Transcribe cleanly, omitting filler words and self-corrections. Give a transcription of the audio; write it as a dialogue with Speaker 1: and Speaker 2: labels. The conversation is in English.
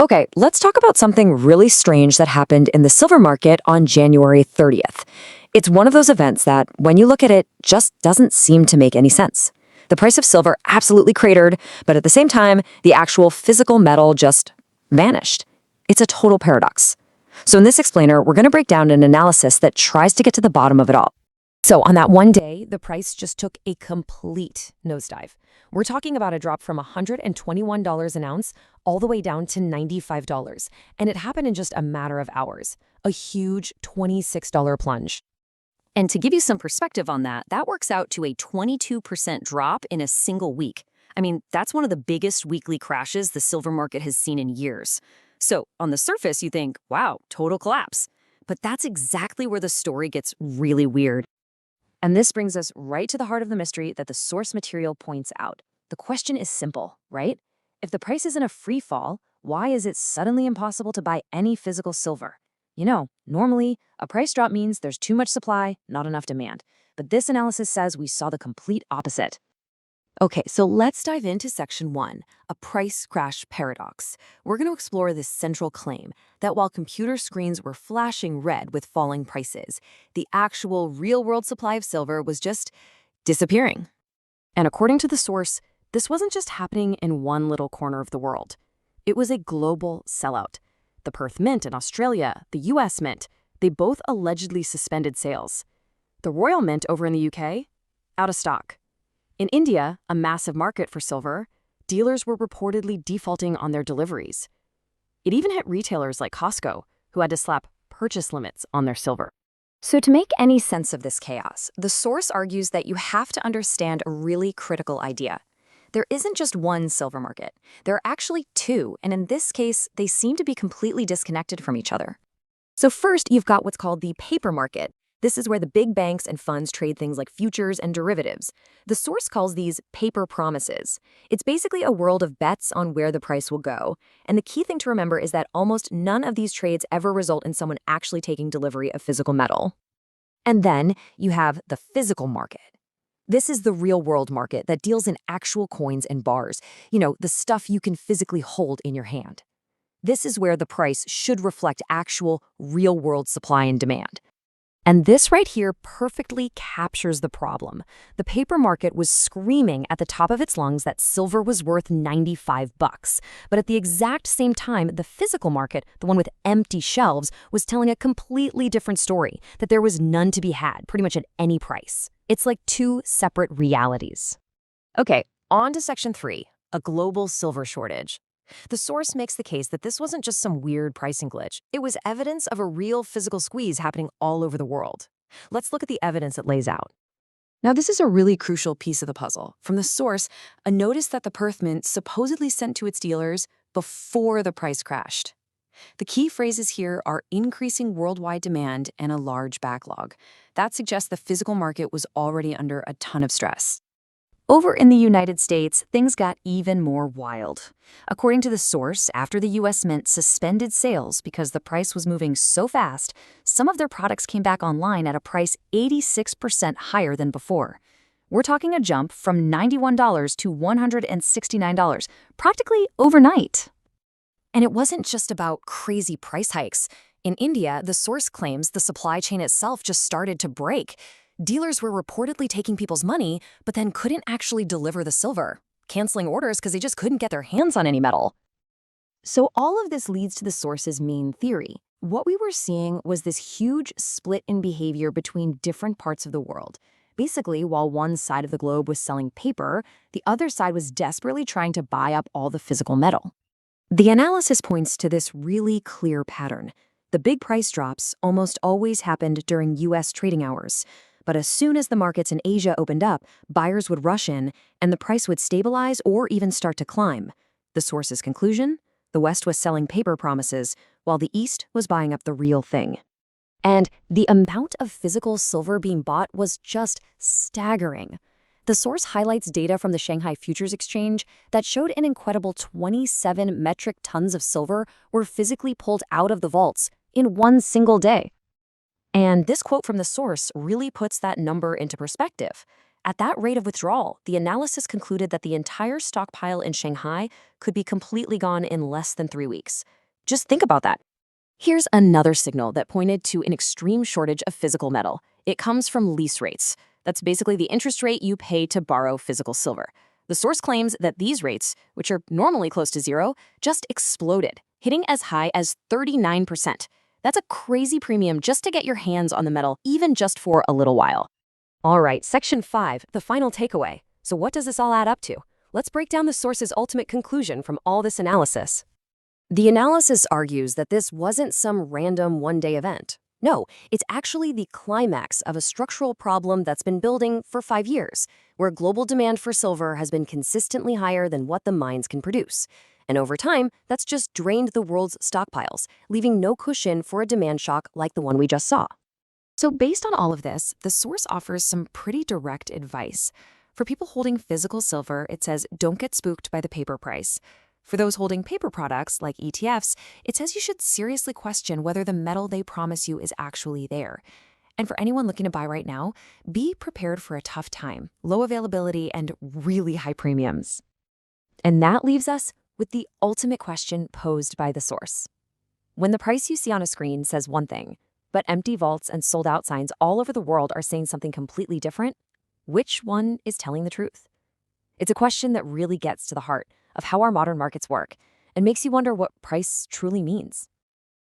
Speaker 1: Okay, let's talk about something really strange that happened in the silver market on January 30th. It's one of those events that, when you look at it, just doesn't seem to make any sense. The price of silver absolutely cratered, but at the same time, the actual physical metal just vanished. It's a total paradox. So in this explainer, we're going to break down an analysis that tries to get to the bottom of it all. So on that one day, the price just took a complete nosedive. We're talking about a drop from $121 an ounce all the way down to $95. And it happened in just a matter of hours. A huge $26 plunge. And to give you some perspective on that, that works out to a 22% drop in a single week. I mean, that's one of the biggest weekly crashes the silver market has seen in years. So on the surface, you think, wow, total collapse. But that's exactly where the story gets really weird. And this brings us right to the heart of the mystery that the source material points out. The question is simple, right? If the price is in a free fall, why is it suddenly impossible to buy any physical silver? Normally, a price drop means there's too much supply, not enough demand. But this analysis says we saw the complete opposite. Okay, so let's dive into section 1, a price crash paradox. We're going to explore this central claim that while computer screens were flashing red with falling prices, the actual real-world supply of silver was just disappearing. And according to the source, this wasn't just happening in one little corner of the world. It was a global sellout. The Perth Mint in Australia, the US Mint, they both allegedly suspended sales. The Royal Mint over in the UK, out of stock. In India, a massive market for silver, dealers were reportedly defaulting on their deliveries. It even hit retailers like Costco, who had to slap purchase limits on their silver. So to make any sense of this chaos, the source argues that you have to understand a really critical idea. There isn't just one silver market. There are actually two, and in this case, they seem to be completely disconnected from each other. So first, you've got what's called the paper market. This is where the big banks and funds trade things like futures and derivatives. The source calls these paper promises. It's basically a world of bets on where the price will go. And the key thing to remember is that almost none of these trades ever result in someone actually taking delivery of physical metal. And then you have the physical market. This is the real-world market that deals in actual coins and bars. The stuff you can physically hold in your hand. This is where the price should reflect actual, real-world supply and demand. And this right here perfectly captures the problem. The paper market was screaming at the top of its lungs that silver was worth $95. But at the exact same time, the physical market, the one with empty shelves, was telling a completely different story, that there was none to be had, pretty much at any price. It's like two separate realities. Okay, on to section 3, a global silver shortage. The source makes the case that this wasn't just some weird pricing glitch. It was evidence of a real physical squeeze happening all over the world. Let's look at the evidence it lays out. Now, this is a really crucial piece of the puzzle. From the source, a notice that the Perth Mint supposedly sent to its dealers before the price crashed. The key phrases here are increasing worldwide demand and a large backlog. That suggests the physical market was already under a ton of stress. Over in the United States, things got even more wild. According to the source, after the US Mint suspended sales because the price was moving so fast, some of their products came back online at a price 86% higher than before. We're talking a jump from $91 to $169, practically overnight. And it wasn't just about crazy price hikes. In India, the source claims the supply chain itself just started to break. Dealers were reportedly taking people's money, but then couldn't actually deliver the silver, canceling orders because they just couldn't get their hands on any metal. So all of this leads to the source's main theory. What we were seeing was this huge split in behavior between different parts of the world. Basically, while one side of the globe was selling paper, the other side was desperately trying to buy up all the physical metal. The analysis points to this really clear pattern. The big price drops almost always happened during US trading hours. But as soon as the markets in Asia opened up, buyers would rush in, and the price would stabilize or even start to climb. The source's conclusion? The West was selling paper promises, while the East was buying up the real thing. And the amount of physical silver being bought was just staggering. The source highlights data from the Shanghai Futures Exchange that showed an incredible 27 metric tons of silver were physically pulled out of the vaults in one single day. And this quote from the source really puts that number into perspective. At that rate of withdrawal, the analysis concluded that the entire stockpile in Shanghai could be completely gone in less than 3 weeks. Just think about that. Here's another signal that pointed to an extreme shortage of physical metal. It comes from lease rates. That's basically the interest rate you pay to borrow physical silver. The source claims that these rates, which are normally close to zero, just exploded, hitting as high as 39%. That's a crazy premium just to get your hands on the metal, even just for a little while. All right, Section 5, the final takeaway. So what does this all add up to? Let's break down the source's ultimate conclusion from all this analysis. The analysis argues that this wasn't some random one-day event. No, it's actually the climax of a structural problem that's been building for 5 years, where global demand for silver has been consistently higher than what the mines can produce. And over time, that's just drained the world's stockpiles, leaving no cushion for a demand shock like the one we just saw. So based on all of this, the source offers some pretty direct advice. For people holding physical silver, it says don't get spooked by the paper price. For those holding paper products, like ETFs, it says you should seriously question whether the metal they promise you is actually there. And for anyone looking to buy right now, be prepared for a tough time, low availability, and really high premiums. And that leaves us with the ultimate question posed by the source. When the price you see on a screen says one thing, but empty vaults and sold-out signs all over the world are saying something completely different, which one is telling the truth? It's a question that really gets to the heart of how our modern markets work and makes you wonder what price truly means.